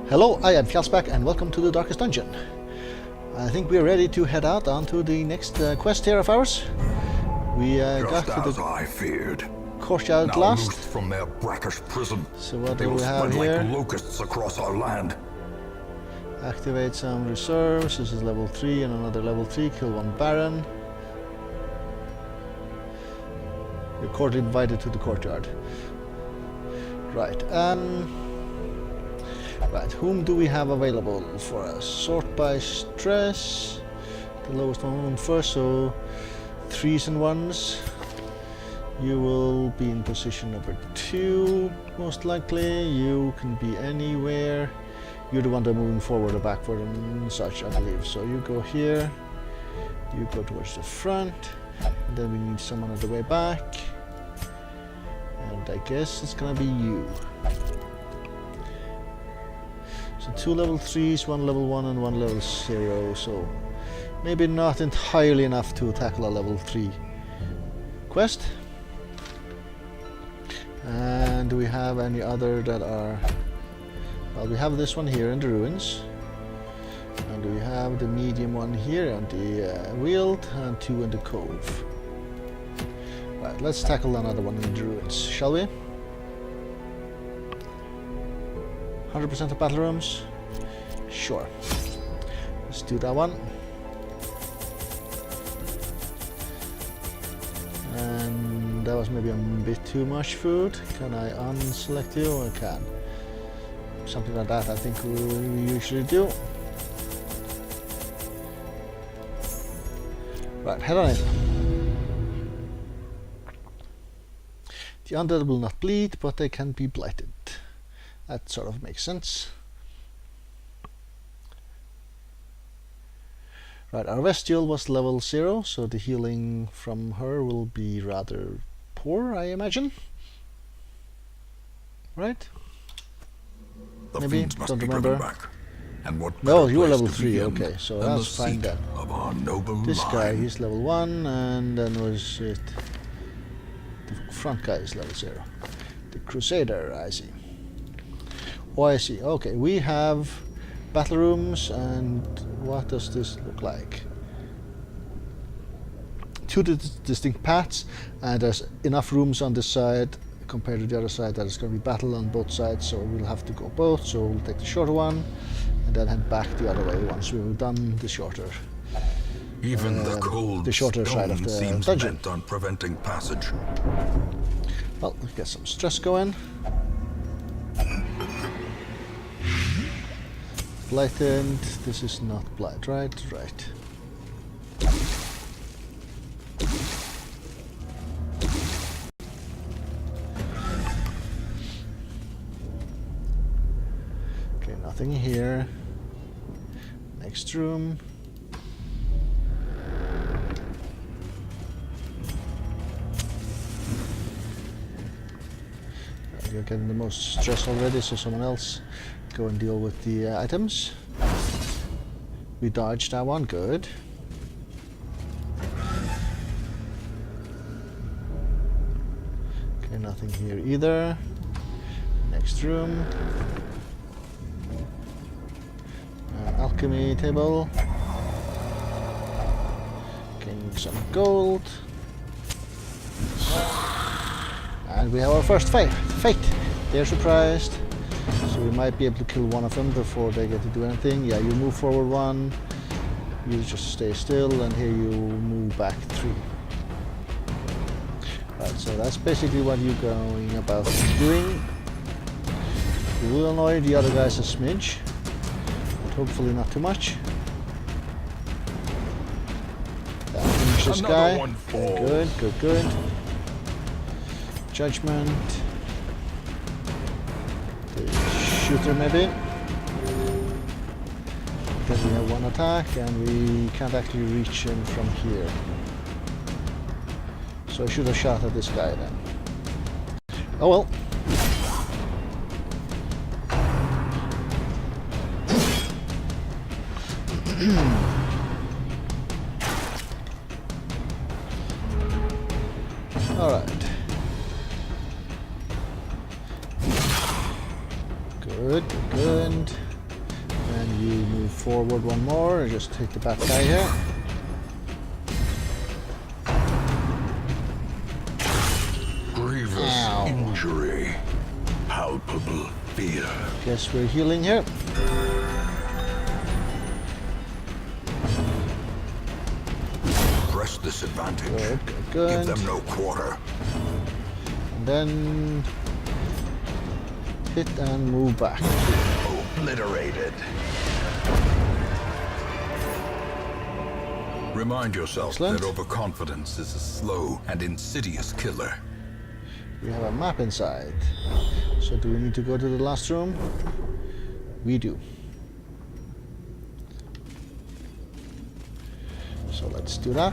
Hello, I am Fjalsback and welcome to the Darkest Dungeon. I think we're ready to head out onto the next quest here of ours. We got to the I feared. courtyard Now last. loosed from their brackish prison, So what they do will we have spread here? like locusts across our land. Activate some reserves. This is level 3 and another level 3. Kill one Baron. You're cordially invited to the courtyard. Right. Right, whom do we have available for us? Sort by stress. The lowest one first, so 3s and 1s. You will be in position number 2, most likely. You can be anywhere. You're the one that moving forward or backward and such, I believe. So you go here. You go towards the front. And then we need someone on the way back. And I guess it's gonna be you. So 2 level 3s, 1 level 1 and 1 level 0, so maybe not entirely enough to tackle a level 3 quest. And do we have any other that are... Well, we have this one here in the ruins. And we have the medium one here on the Weald and 2 in the cove. Right, let's tackle another one in the ruins, shall we? 100% of battle rooms? Sure. Let's do that one. And that was maybe a bit too much food. Can I unselect you? I can. Something like that I think we usually do. Right, head on in. The undead will not bleed, but they can be blighted. That sort of makes sense. Right, our Vestial was level 0, so the healing from her will be rather poor, I imagine. Right? The Maybe, fiends must don't be remember. driven back. And what No, better you were place level to 3, begin okay, so than that's the fine seat then. of our noble This guy, line. he's level 1, and then was it... The front guy is level 0. The Crusader, I see. Oh, I see. Okay, we have battle rooms, and what does this look like? 2 distinct paths, and there's enough rooms on this side compared to the other side that it's going to be battle on both sides, so we'll have to go both. So we'll take the shorter one and then head back the other way once we've done the shorter. Even the cold the shorter side of stone the seems dungeon. bent on preventing passage. Well, let's get some stress going. Blighted. This is not blight, right? Right. Okay, nothing here. Next room. You're getting the most stress already, so someone else go and deal with the items. We dodged that one, good. Okay, nothing here either. Next room. Alchemy table. Getting some gold. And we have our first fate. They're surprised. So we might be able to kill one of them before they get to do anything. Yeah, you move forward 1. You just stay still, and here you move back 3. Right, so that's basically what you're going about doing. You will annoy the other guys a smidge, but hopefully not too much. Finish this guy. Okay, good. Judgment. The shooter maybe. Then we have 1 attack and we can't actually reach him from here. So I should have shot at this guy then. Oh well. Alright. Good, good. And you move forward one more, just hit the bad guy here. Grievous Ow. injury. Palpable fear. Guess we're healing here. Press this advantage. Good, good, Give good. them no quarter. And then hit and move back. Obliterated. Remind yourself Excellent. that overconfidence is a slow and insidious killer. We have a map inside. So do we need to go to the last room? We do. So let's do that.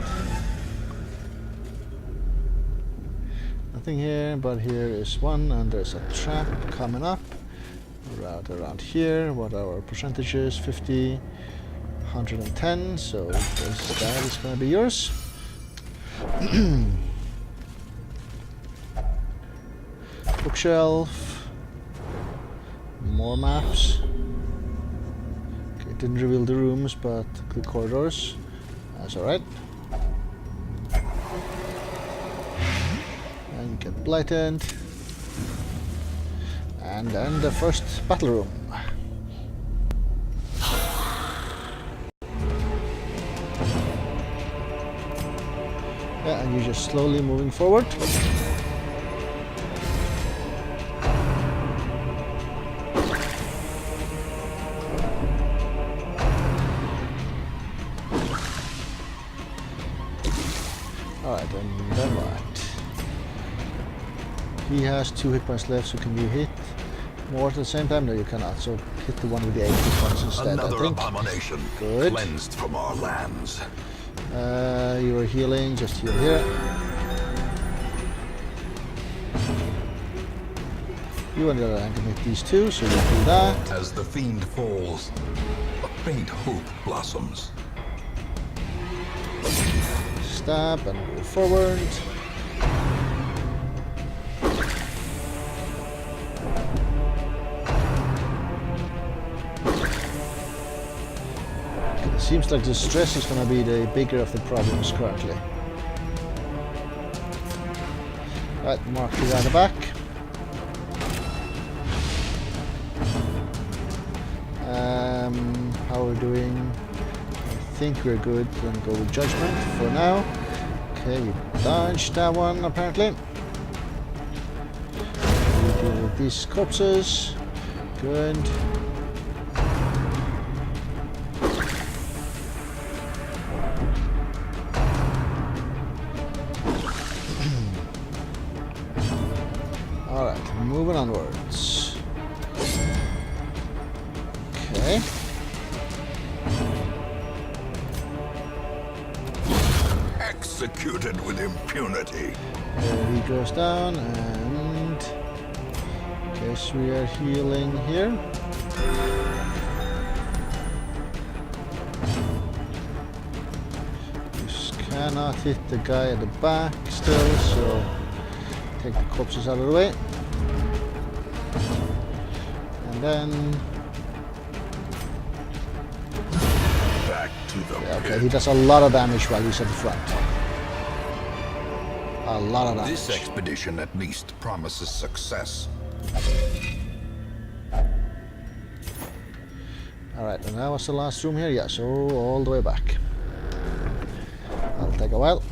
Nothing here, but here is one, and there's a trap coming up. Right around here. What are our percentages? 50, 110. So that is going to be yours. Bookshelf. More maps. Okay, it didn't reveal the rooms, but the corridors. That's alright. And get blighted. And then the first battle room. Yeah, and you're just slowly moving forward. Alright, and then what? He has 2 hit points left, so can you hit more at the same time? No, you cannot. So hit the one with the 8 hit points instead, Another I think. abomination Good. cleansed from our lands. You are healing, just heal here. You on the other hand can hit these 2, so you do that. As the fiend falls, a faint hope blossoms. Stab and move forward. It seems like the stress is going to be the bigger of the problems currently. Right, mark you at the back. How are we doing? I think we're good. Then go with judgment for now. Okay, we dodged that one apparently. We deal with these corpses. Good. Alright, moving onwards. Okay. Executed with impunity. There he goes down, and guess we are healing here. Just cannot hit the guy at the back still, so take the corpses out of the way. And then, Back to the okay, pit. he does a lot of damage while he's at the front. A lot of damage. This expedition at least promises success. Alright, and that was the last room here, yeah, so all the way back. That'll take a while.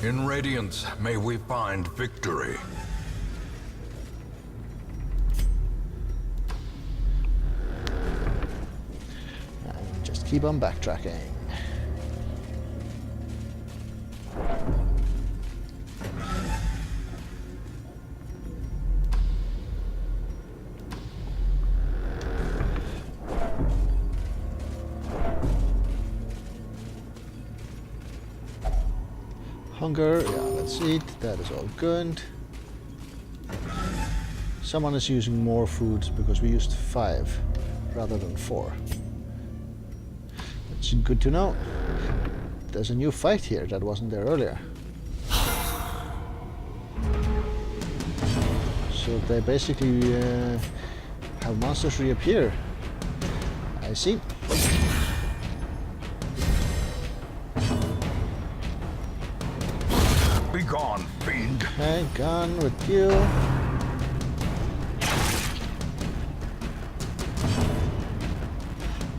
In Radiance, may we find victory. And just keep on backtracking. Hunger, yeah, let's eat. That is all good. Someone is using more food because we used 5 rather than 4. That's good to know. There's a new fight here that wasn't there earlier. So they basically have monsters reappear. I see. Be gone, fiend. Okay, gone with you.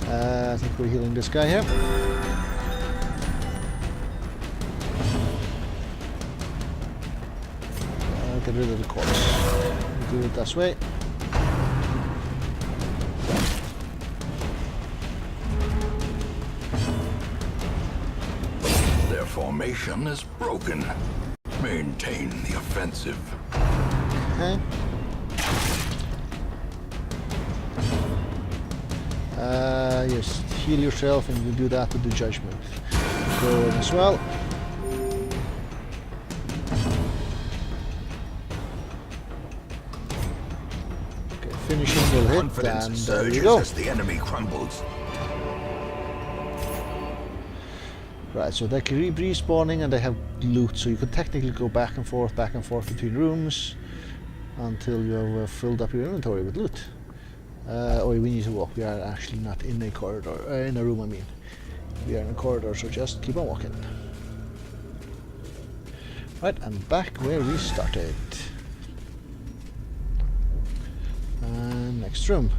I think we're healing this guy here. Get rid of the corpse. Do it this way. Their formation is broken. Maintain the offensive. Okay. Yes, heal yourself and you do that with the judgment. Go in as well. Okay, finishing will hit Confidence and there surges you go. as the enemy crumbles. Right, so they can respawning and they have loot, so you can technically go back and forth between rooms until you have filled up your inventory with loot. Oh, we need to walk. We are actually not in a corridor, in a room I mean. We are in a corridor, so just keep on walking. Right, and back where we started. And next room.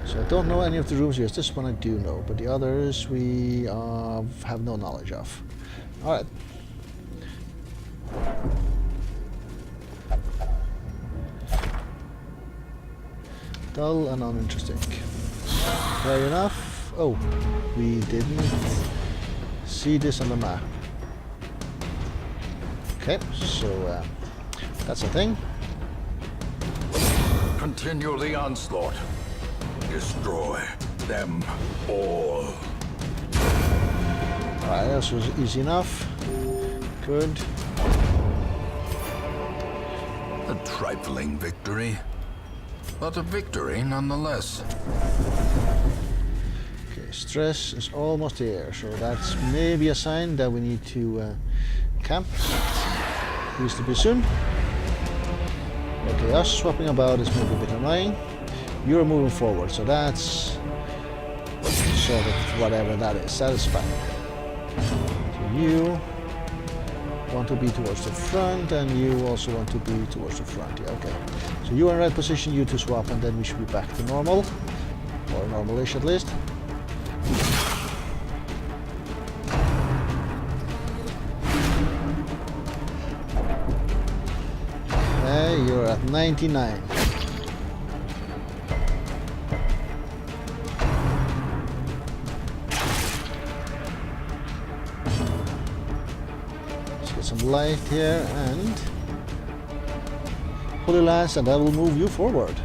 So I don't know any of the rooms. Yes, this one I do know, but the others we have no knowledge of. Alright. Dull and uninteresting. Fair enough. Oh, we didn't see this on the map. Okay, so that's a thing. Continue the onslaught. Destroy them all. Alright, this was easy enough. Good. A trifling victory, but a victory nonetheless. Okay, stress is almost there, so that's maybe a sign that we need to camp reasonably soon. Okay, us swapping about is maybe a bit annoying. You're moving forward, so that's sort of whatever that is. That is fine. So you want to be towards the front, and you also want to be towards the front. Yeah, okay. So you are in the right position, you to swap, and then we should be back to normal, or normal-ish at least. Okay, you're at 99. Some light here and Holy Lance, and that will move you forward.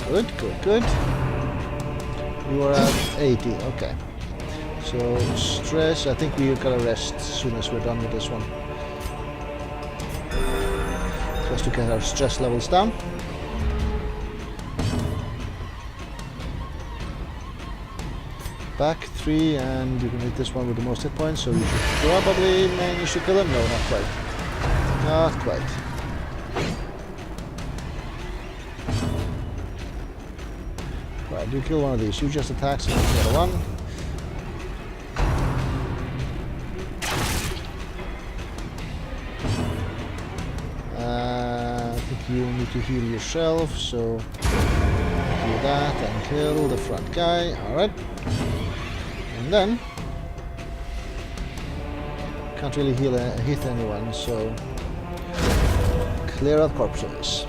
Good, good, good. You are at 80, okay. So stress, I think we're gonna rest as soon as we're done with this one. Just to get our stress levels down. Back 3, and you can hit this one with the most hit points, so you should probably manage to kill him. No, not quite. Not quite. Right, you kill one of these. You just attack the other one. I think you need to heal yourself, so do that and kill the front guy. Alright. And then can't really hit anyone, so clear out corpses.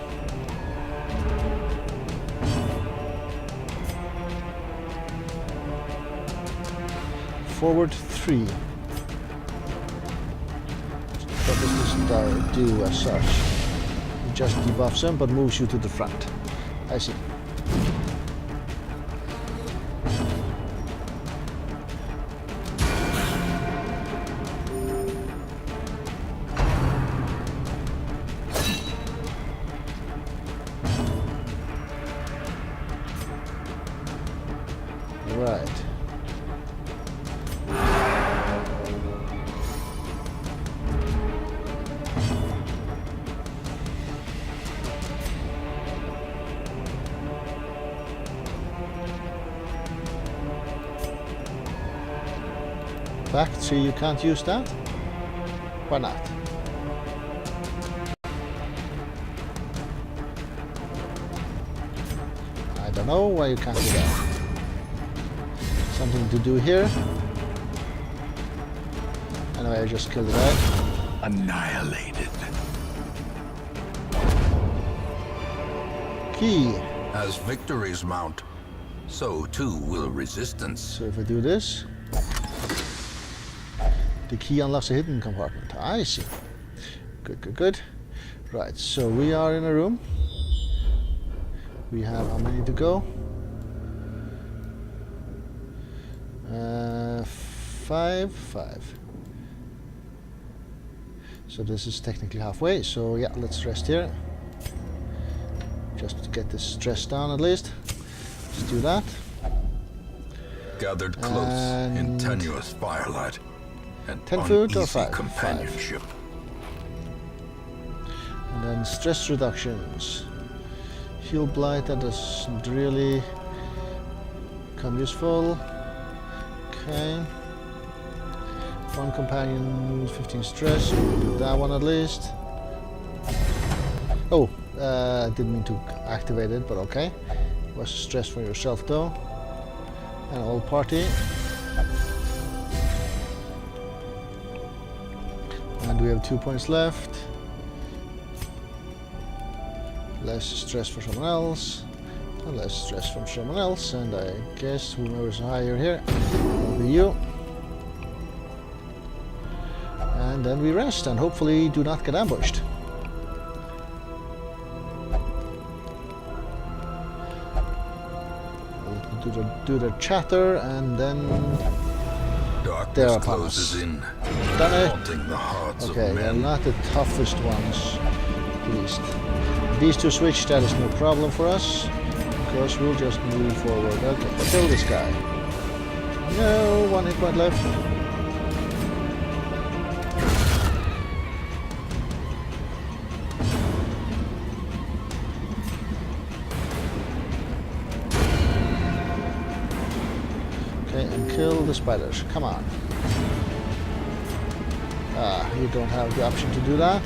Forward 3. What does this do as such? It just debuffs him but moves you to the front. I see. Right. Back 3, you can't use that? Why not? I don't know why you can't do that. Something to do here. Anyway, I just killed the guy. Annihilated. Key. As victories mount, so too will resistance. So if I do this, the key unlocks a hidden compartment. I see. Good, good, good. Right, so we are in a room. We have how many to go? 5. So this is technically halfway. So yeah, let's rest here. Just to get this stress down at least. Let's do that. Gathered close in tenuous firelight and 10 food or uneasy 5? companionship. And then stress reductions. Heal blight, that doesn't really come useful. Okay. One companion, 15 stress. Do that one at least. Oh, I didn't mean to activate it, but okay. Was stress for yourself though. And all party. And we have 2 points left. Less stress for someone else. And less stress from someone else. And I guess whoever's higher here will be you. And then we rest and hopefully do not get ambushed. Do the chatter and then Darkness upon closes us. in, Done it. haunting the hearts Okay, of they're men. not the toughest ones, at least. These two switch, that is no problem for us, because we'll just move forward. Okay, kill this guy. No, 1 hit point left. Okay, and kill the spiders. Come on. Ah, you don't have the option to do that.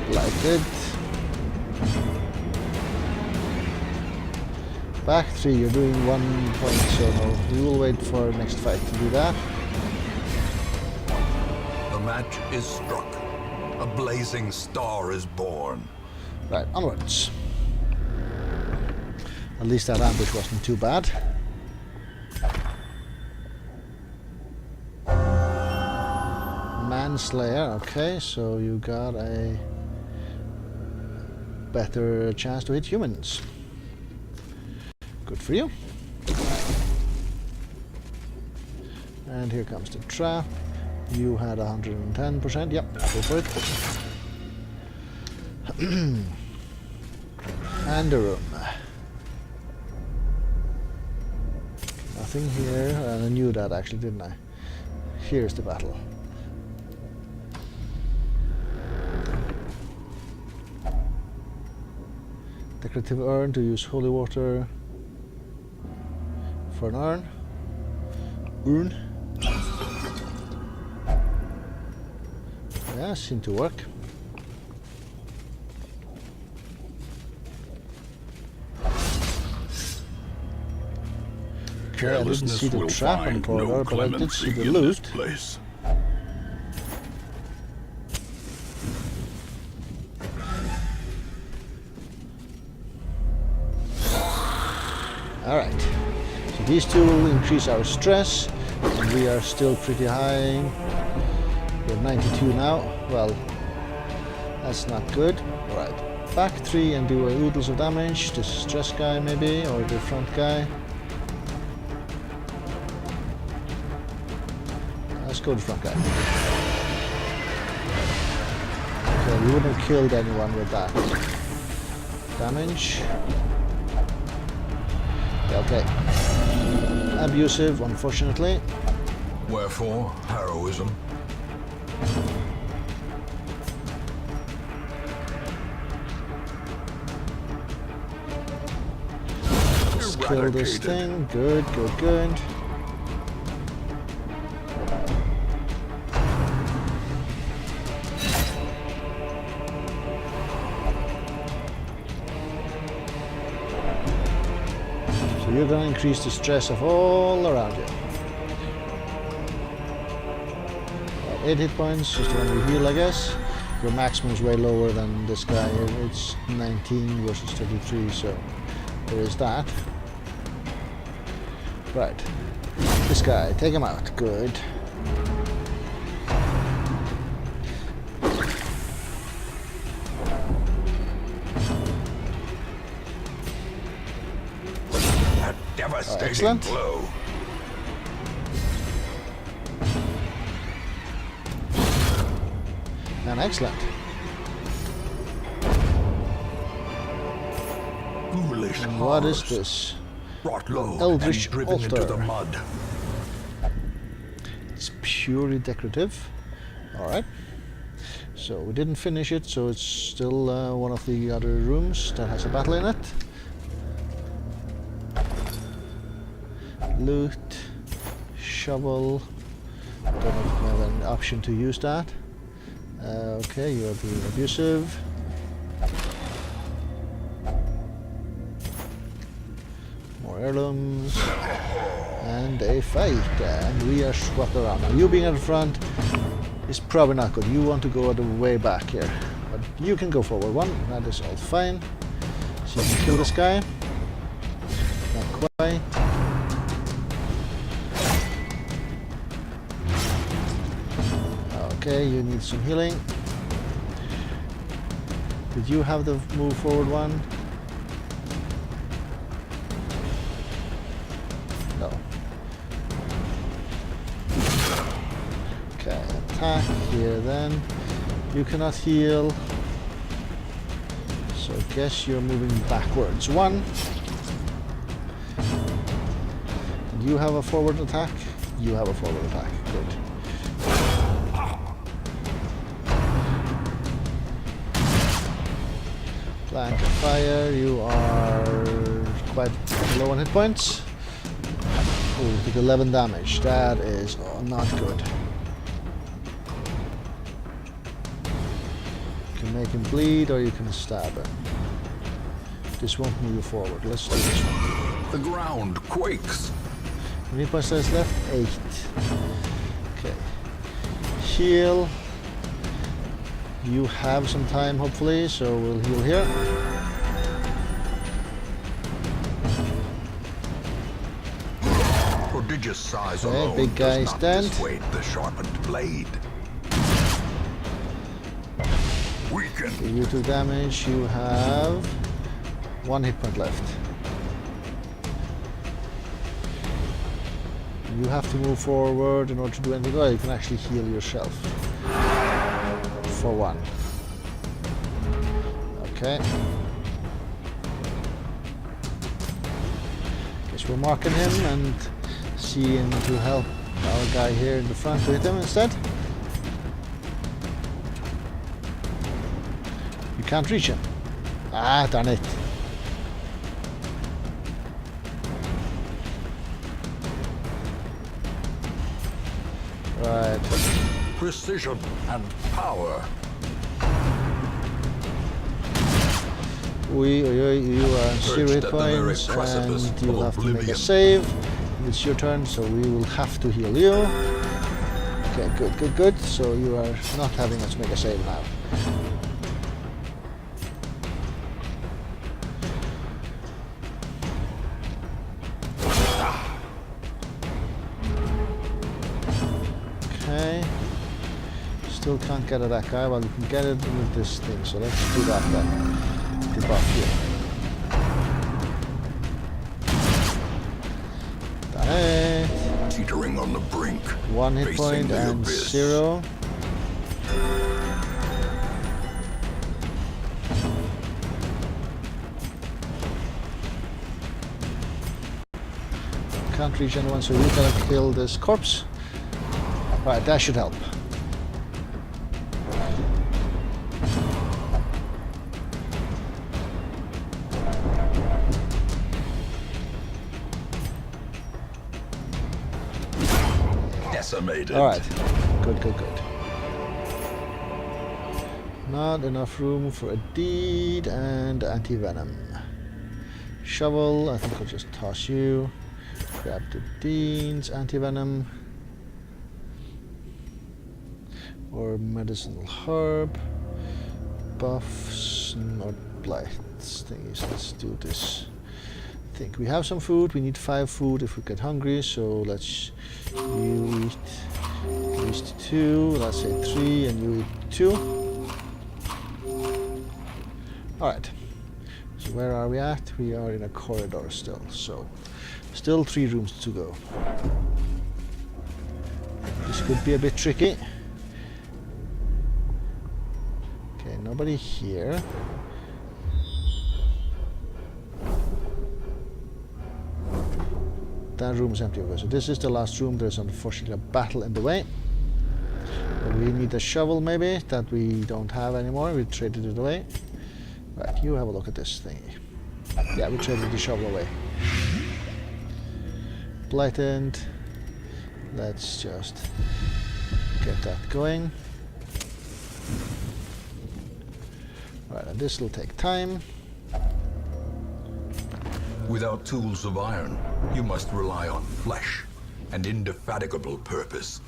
Blighted. Back 3, you're doing 1 point, so no. We will wait for next fight to do that. The match is struck. A blazing star is born. Right, onwards. At least that ambush wasn't too bad. Manslayer, okay, so you got a better chance to hit humans. Good for you. And here comes the trap. You had 110%, yep, go for it. And the room. Nothing here, and I knew that actually, didn't I? Here's the battle. Decorative urn to use holy water for an urn. Urn. Yeah, seemed to work. Okay, I didn't see the trap on the corridor, but I did see the loot. Place. Alright, so these two will increase our stress, and we are still pretty high. We have 92 now. Well, that's not good. Alright, back 3 and do a oodles of damage. The stress guy maybe, or the front guy. Let's go to the front guy. Okay, we wouldn't have killed anyone with that. Damage. Okay. Abusive, unfortunately. Wherefore, heroism. kill this thing. Good, good, good. So you're going to increase the stress of all around you. 8 hit points, just when we heal, I guess. Your maximum is way lower than this guy here. It's 19 versus 33, so there is that. Right. This guy, take him out. Good. A devastating excellent. blow. And excellent. Foolish And what is horrors. this? Brought low Eldritch and driven into Altar. the mud. It's purely decorative. Alright. So we didn't finish it, so it's still one of the other rooms that has a battle in it. Loot. Shovel. Don't know if we have an option to use that. Okay, you are being abusive. More heirlooms. And a fight. And we are swapped around. Now, you being at the front is probably not good. You want to go the way back here. But you can go forward one. That is all fine. So you can kill this guy. Not quite. Okay, you need some healing. Did you have the move forward one? No. Okay, attack here then. You cannot heal. So I guess you're moving backwards. One. Do you have a forward attack? You have a forward attack. Good. Flank of fire, you are quite low on hit points. Oh, took 11 damage. That is not good. You can make him bleed or you can stab him. This won't move you forward. Let's do this one. The ground quakes. How many points is left? 8. Okay. Heal. You have some time, hopefully, so we'll heal here. Prodigious size Okay, alone big guy does is not dead. dissuade the sharpened blade. Weaken. Okay, you took damage. You have 1 hit point left. You have to move forward in order to do anything. Oh, you can actually heal yourself. For 1. Okay. Guess we're marking him and seeing to help our guy here in the front to hit him instead. You can't reach him. Ah, darn it. Right. Precision and power. You are on 0 hit Perched at the very points precipice and you'll of have to make a oblivion. save. It's your turn, so we will have to heal you. Okay, good, good, good. So you are not having us make a save now. Okay. Still can't get at that guy. Well, you can get it with this thing, so let's do that then. Debuff you. Done it. Teetering on the brink. 1 hit Facing point the and abyss. 0. Can't reach anyone, so you gotta kill this corpse. Right, that should help. decimated. Alright. Good, good, good. Not enough room for a deed and anti-venom. Shovel, I think I'll just toss you. Grab the deeds, anti-venom. Or medicinal herb. Buffs, not blights thingies. Let's do this. I think we have some food. We need 5 food if we get hungry, so let's you eat at least 2, let's say 3, and you eat 2. Alright, so where are we at? We are in a corridor still, so still 3 rooms to go. This could be a bit tricky. Okay, nobody here. That room is empty. Okay, so this is the last room. There's unfortunately a battle in the way. We need a shovel maybe that we don't have anymore. We traded it away. Right, you have a look at this thingy. Yeah, we traded the shovel away. Blighted. Let's just get that going. Right, and this will take time. Without tools of iron, you must rely on flesh and indefatigable purpose.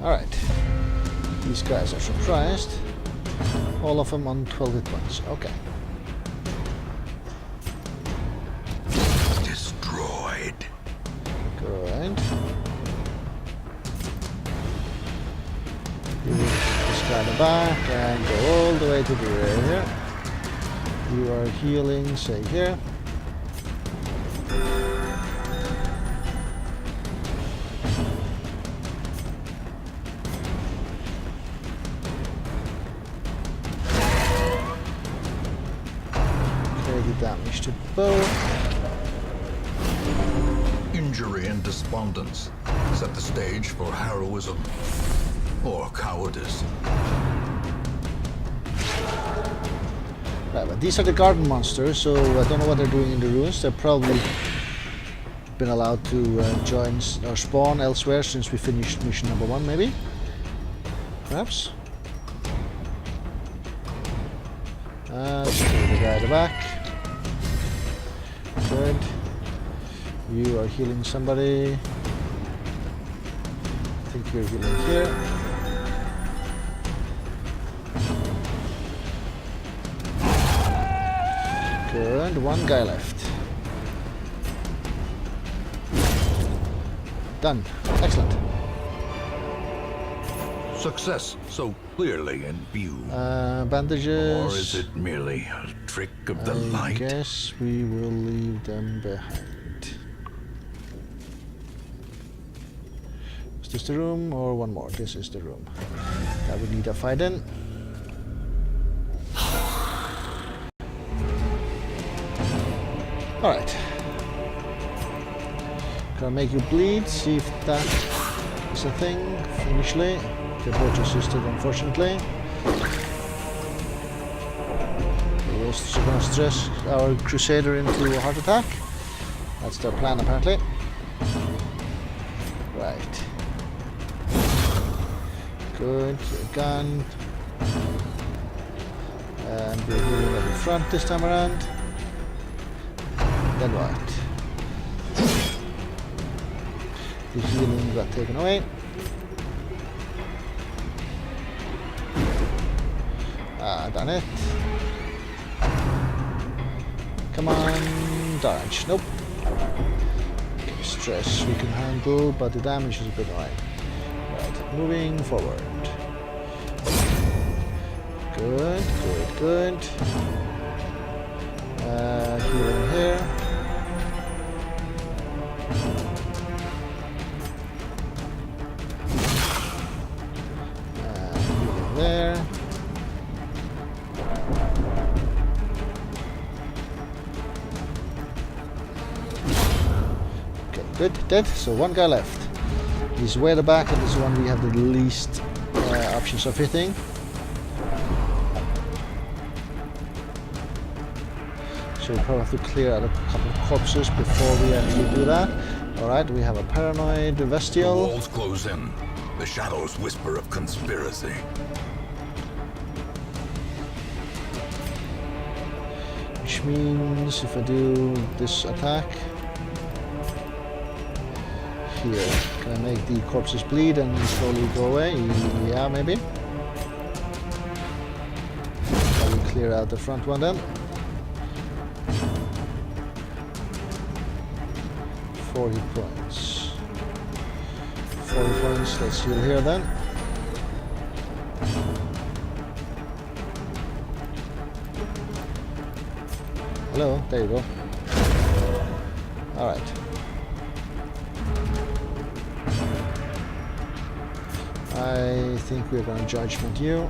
Alright. These guys are surprised. All of them on 12 hit points. Okay. Destroyed. Good. You just got the back and go all the way to the rear here. You are healing, say here. Damage to both. Injury and despondence set the stage for heroism or cowardice. Right, but these are the garden monsters, so I don't know what they're doing in the ruins. They've probably been allowed to join or spawn elsewhere since we finished mission number 1, maybe? Perhaps? Let's kill the guy at the back. Good. You are healing somebody. I think you're healing here. Good. 1 guy left. Done. Excellent. Success so clearly in view. Bandages. Or is it merely a trick of the light? I guess we will leave them behind. Is this the room or one more? This is the room. That we need a fight in. Alright. Gonna make you bleed, see if that is a thing initially. They're both assisted, unfortunately. We're also gonna stress our Crusader into a heart attack. That's their plan, apparently. Right. Good, you're gone. And we're healing at the front this time around. Then what? The healing got taken away. Ah, done it. Come on, dodge. Nope. Okay, stress we can handle, but the damage is a bit annoying. Right, moving forward. Good, good, good. Healing here. Healing there. Okay, good, dead. So 1 guy left. He's way at the back, and this is the one we have the least options of hitting. So we probably have to clear out a couple of corpses before we actually do that. Alright, we have a paranoid The Vestial. walls close in. The shadows whisper of conspiracy. Which means if I do this attack here, can I make the corpses bleed and slowly go away? Yeah, maybe. I will clear out the front one then. 4 hit points. 4 hit points, let's heal here then. Hello, there you go. Alright. I think we're going to judgment you.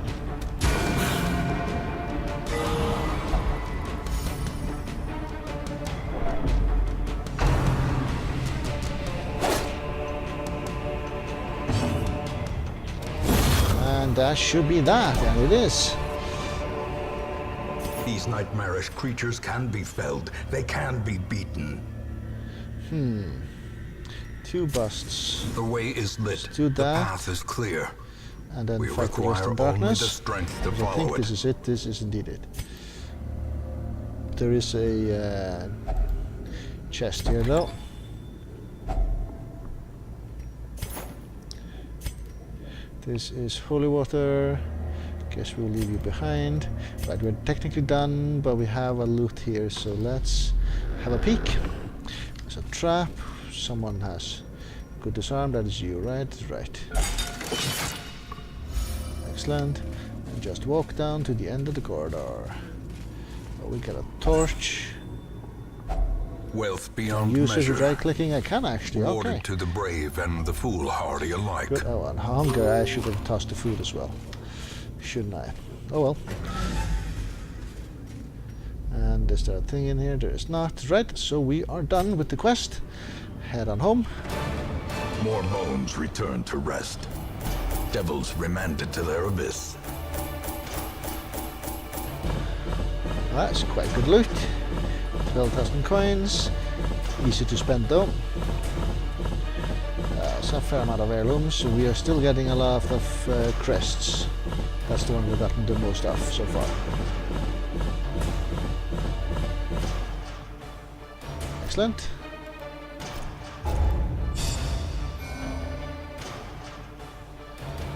And that should be that, and it is. These nightmarish creatures can be felled. They can be beaten. 2 busts. The way is lit. do The that. path is clear. And then We fight the require rest in only the darkness. strength to I follow think it. this is it. This is indeed it. There is a chest here though. This is holy water. Guess we'll leave you behind. Right, we're technically done, but we have a loot here, so let's have a peek. There's a trap. Someone has good disarm. That is you, right? Right. Excellent. And just walk down to the end of the corridor. We get a torch. Wealth beyond Use it with measure. right-clicking. I can actually. Awarded Okay. to the brave and the foolhardy alike. Good. Oh, and hunger. I should have tossed the food as well, shouldn't I? Oh well. And is there a thing in here? There is not. Right. So we are done with the quest. Head on home. More bones return to rest. Devils remanded to their abyss. That's quite good loot. 12,000 coins. Easy to spend though. It's a fair amount of heirlooms. So we are still getting a lot of crests. That's the one we've gotten the most of so far. Excellent.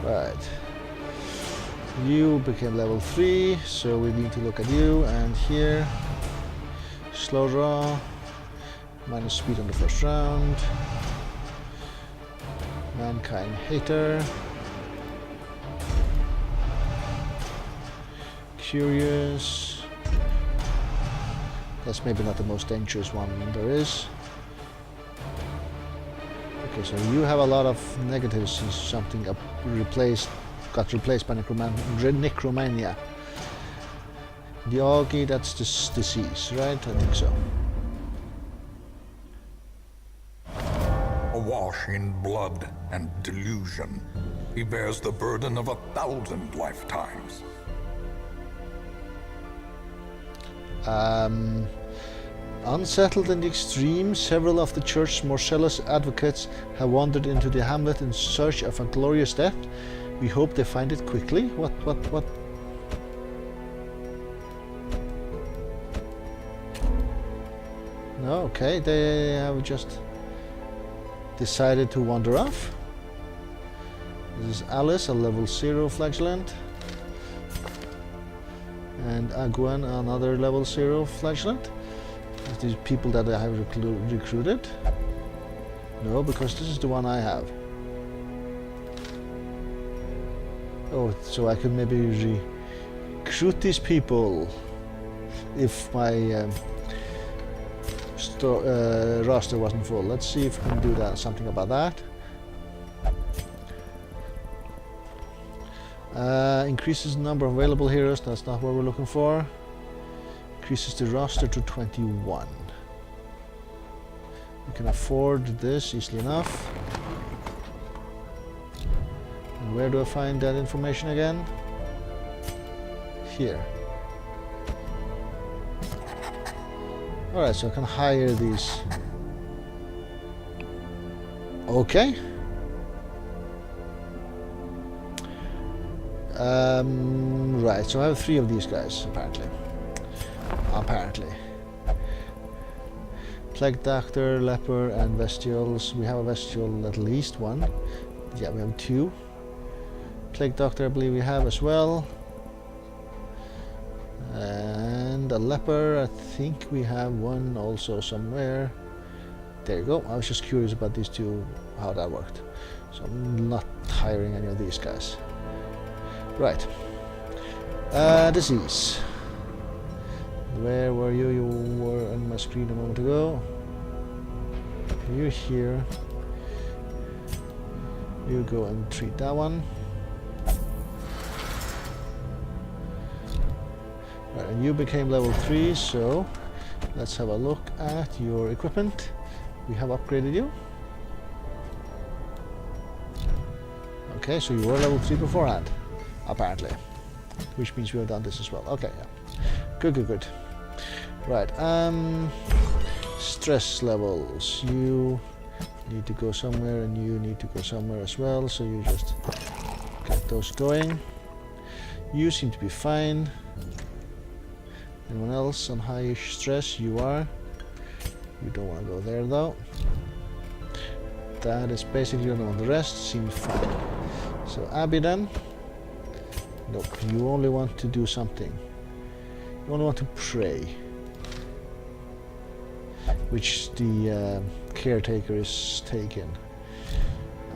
Right. You became level 3, so we need to look at you, and here, slow draw, minus speed on the first round, mankind hater, curious, that's maybe not the most dangerous one there is. Okay, so you have a lot of negatives since something got replaced by necromania. The Augie, that's this disease, right? I think so. Awash in blood and delusion, he bears the burden of 1,000 lifetimes. Unsettled in the extreme, several of the church's more zealous advocates have wandered into the hamlet in search of a glorious death. We hope they find it quickly. What? No, okay, they have just decided to wander off. This is Alice, a level 0 flagellant. And Aguan, another level 0 flagellant. These people that I have recruited? No, because this is the one I have. Oh, so I could maybe recruit these people if my roster wasn't full. Let's see if we can do that. Something about that. Increases the number of available heroes. That's not what we're looking for. Increases the roster to 21. We can afford this easily enough. And where do I find that information again? Here. Alright, so I can hire these Okay. Right, so I have 3 of these guys, apparently. Plague Doctor, Leper, and Vestials. We have a Vestial, at least 1. Yeah, we have 2. Plague Doctor, I believe we have as well. And a Leper, I think we have 1 also somewhere. There you go. I was just curious about these 2, how that worked. So I'm not hiring any of these guys. Right. Disease. Where were you? You were on my screen a moment ago. You're here. You go and treat that one. Right, and you became level 3, so let's have a look at your equipment. We have upgraded you. Okay, so you were level 3 beforehand, apparently. Which means we have done this as well. Okay, yeah. Good. Right, stress levels. You need to go somewhere and you need to go somewhere as well, so you just get those going. You seem to be fine. Anyone else on high stress? You are. You don't want to go there though. That is basically the one. The rest seems fine. So Abby then. Nope, you only want to do something. You only want to pray. Which the caretaker is taken.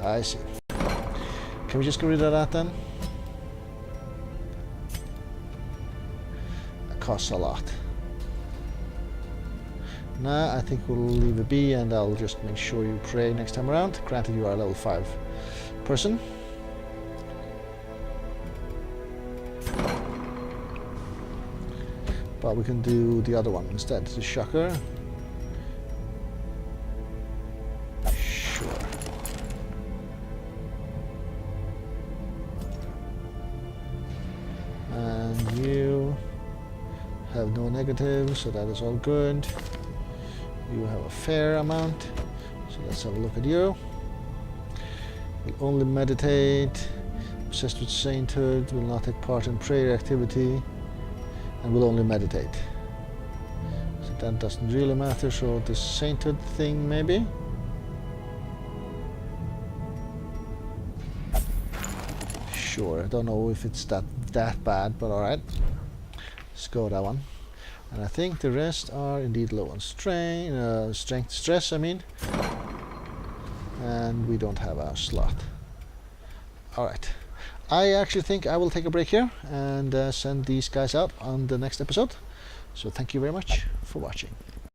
I see. Can we just get rid of that then? That costs a lot. Nah, I think we'll leave it be and I'll just make sure you pray next time around. Granted, you are a level 5 person. But we can do the other one instead, the Shocker. Sure. And you have no negatives, so that is all good. You have a fair amount, so let's have a look at you. Will only meditate, obsessed with sainthood, will not take part in prayer activity, and will only meditate. So that doesn't really matter, so the sainthood thing maybe? Sure, I don't know if it's that bad, but alright. Let's go with that one. And I think the rest are indeed low on strength, stress, I mean. And we don't have our slot. Alright. I actually think I will take a break here and send these guys out on the next episode. So thank you very much for watching.